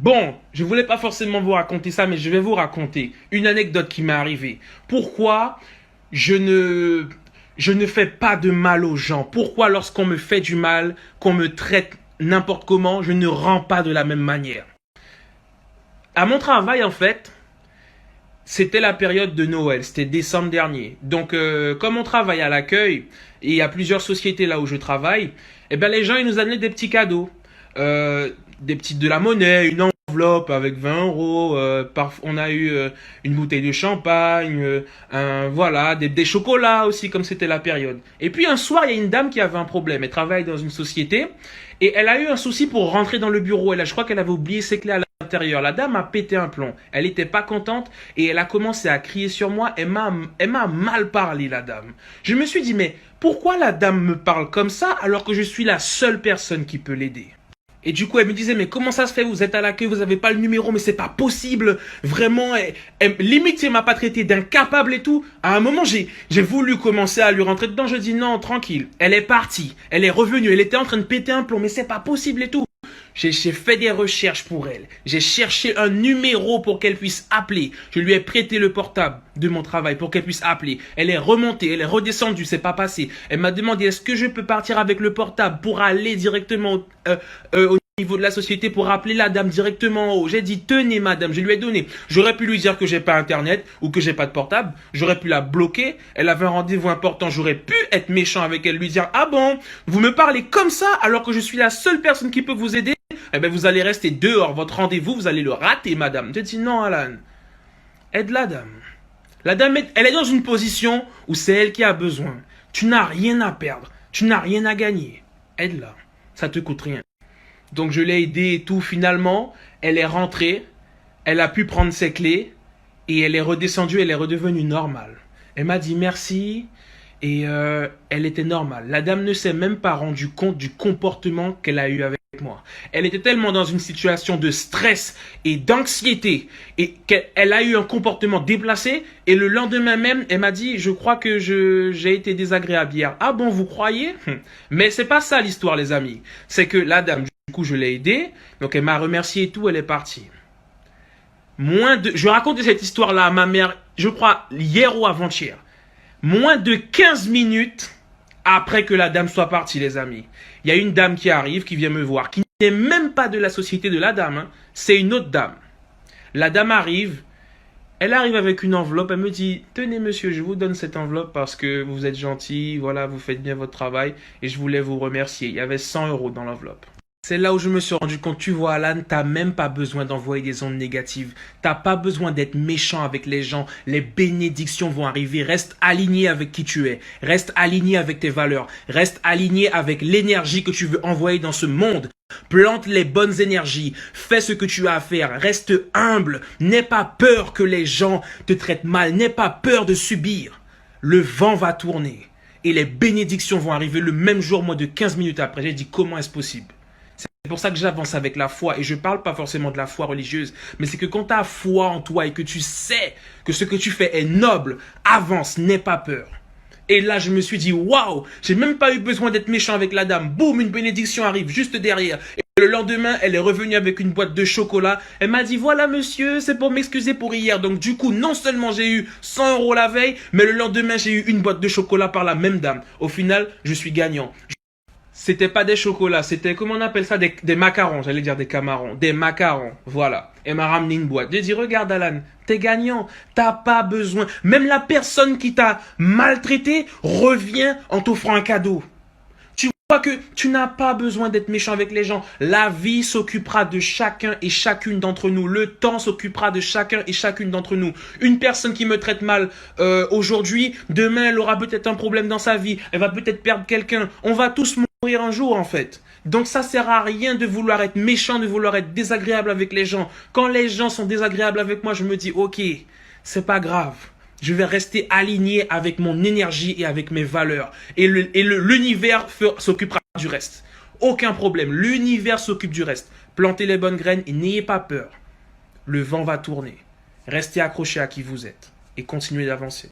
Bon, je voulais pas forcément vous raconter ça, mais je vais vous raconter une anecdote qui m'est arrivée. Pourquoi je ne, je ne fais pas de mal aux gens? Pourquoi lorsqu'on me fait du mal, qu'on me traite n'importe comment, je ne rends pas de la même manière? À mon travail, en fait, c'était la période de Noël, c'était décembre dernier. Donc, comme on travaille à l'accueil, et il y a plusieurs sociétés là où je travaille, eh ben les gens, ils nous amenaient des petits cadeaux. De la monnaie, une enveloppe avec 20 euros. On a eu une bouteille de champagne, voilà, des chocolats aussi, comme c'était la période. Et puis un soir, il y a une dame qui avait un problème. Elle travaille dans une société et elle a eu un souci pour rentrer dans le bureau. Je crois qu'elle avait oublié ses clés à l'intérieur. La dame a pété un plomb. Elle n'était pas contente et elle a commencé à crier sur moi. Elle m'a mal parlé, la dame. Je me suis dit, mais pourquoi la dame me parle comme ça alors que je suis la seule personne qui peut l'aider? Et du coup, elle me disait, mais comment ça se fait? Vous êtes à l'accueil, vous n'avez pas le numéro, mais c'est pas possible. Vraiment, limite, elle m'a pas traité d'incapable et tout. À un moment, j'ai voulu commencer à lui rentrer dedans. Je dis, non, tranquille. Elle est partie. Elle est revenue. Elle était en train de péter un plomb, mais c'est pas possible et tout. J'ai fait des recherches pour elle. J'ai cherché un numéro pour qu'elle puisse appeler. Je lui ai prêté le portable de mon travail pour qu'elle puisse appeler. Elle est remontée, elle est redescendue, c'est pas passé. Elle m'a demandé est-ce que je peux partir avec le portable pour aller directement au niveau de la société pour appeler la dame directement en haut. J'ai dit tenez madame, je lui ai donné. J'aurais pu lui dire que j'ai pas internet ou que j'ai pas de portable. J'aurais pu la bloquer. Elle avait un rendez-vous important. J'aurais pu être méchant avec elle, lui dire ah bon, vous me parlez comme ça alors que je suis la seule personne qui peut vous aider. Eh bien, vous allez rester dehors. Votre rendez-vous, vous allez le rater, madame. J'ai dit non, Alan. Aide la dame. La dame, elle est dans une position où c'est elle qui a besoin. Tu n'as rien à perdre. Tu n'as rien à gagner. Aide-la. Ça te coûte rien. Donc, je l'ai aidée et tout. Finalement, elle est rentrée. Elle a pu prendre ses clés. Et elle est redescendue. Elle est redevenue normale. Elle m'a dit merci. Et elle était normale. La dame ne s'est même pas rendue compte du comportement qu'elle a eu avec moi. Elle était tellement dans une situation de stress et d'anxiété et qu'elle a eu un comportement déplacé et le lendemain même, elle m'a dit je crois que j'ai été désagréable hier. Ah bon, vous croyez? Mais c'est pas ça l'histoire les amis. C'est que la dame, du coup, je l'ai aidée, donc elle m'a remercié et tout, elle est partie. Je racontais cette histoire-là à ma mère, je crois hier ou avant-hier. Moins de 15 minutes après que la dame soit partie, les amis. Il y a une dame qui arrive, qui vient me voir, qui n'est même pas de la société de la dame. Hein. C'est une autre dame. La dame arrive, elle arrive avec une enveloppe, elle me dit « Tenez monsieur, je vous donne cette enveloppe parce que vous êtes gentil, voilà, vous faites bien votre travail et je voulais vous remercier. » Il y avait 100 euros dans l'enveloppe. C'est là où je me suis rendu compte, tu vois Alan, t'as même pas besoin d'envoyer des ondes négatives. T'as pas besoin d'être méchant avec les gens. Les bénédictions vont arriver. Reste aligné avec qui tu es. Reste aligné avec tes valeurs. Reste aligné avec l'énergie que tu veux envoyer dans ce monde. Plante les bonnes énergies. Fais ce que tu as à faire. Reste humble. N'aie pas peur que les gens te traitent mal. N'aie pas peur de subir. Le vent va tourner. Et les bénédictions vont arriver le même jour, moins de 15 minutes après. J'ai dit comment est-ce possible? C'est pour ça que j'avance avec la foi et je ne parle pas forcément de la foi religieuse, mais c'est que quand tu as foi en toi et que tu sais que ce que tu fais est noble, avance, n'aie pas peur. Et là, je me suis dit, waouh, j'ai même pas eu besoin d'être méchant avec la dame. Boum, une bénédiction arrive juste derrière. Et le lendemain, elle est revenue avec une boîte de chocolat. Elle m'a dit, voilà monsieur, c'est pour m'excuser pour hier. Donc du coup, non seulement j'ai eu 100 euros la veille, mais le lendemain, j'ai eu une boîte de chocolat par la même dame. Au final, je suis gagnant. C'était pas des chocolats, c'était, comment on appelle ça, des macarons, j'allais dire des camarons, des macarons, voilà. Elle m'a ramené une boîte. J'ai dit, regarde Alan, t'es gagnant, t'as pas besoin. Même la personne qui t'a maltraité revient en t'offrant un cadeau. Tu vois que tu n'as pas besoin d'être méchant avec les gens. La vie s'occupera de chacun et chacune d'entre nous. Le temps s'occupera de chacun et chacune d'entre nous. Une personne qui me traite mal aujourd'hui, demain elle aura peut-être un problème dans sa vie. Elle va peut-être perdre quelqu'un. On va tous mourir un jour en fait. Donc ça sert à rien de vouloir être méchant, de vouloir être désagréable avec les gens. Quand les gens sont désagréables avec moi, je me dis ok, c'est pas grave. Je vais rester aligné avec mon énergie et avec mes valeurs. Et l'univers s'occupera du reste. Aucun problème. L'univers s'occupe du reste. Plantez les bonnes graines et n'ayez pas peur. Le vent va tourner. Restez accroché à qui vous êtes et continuez d'avancer.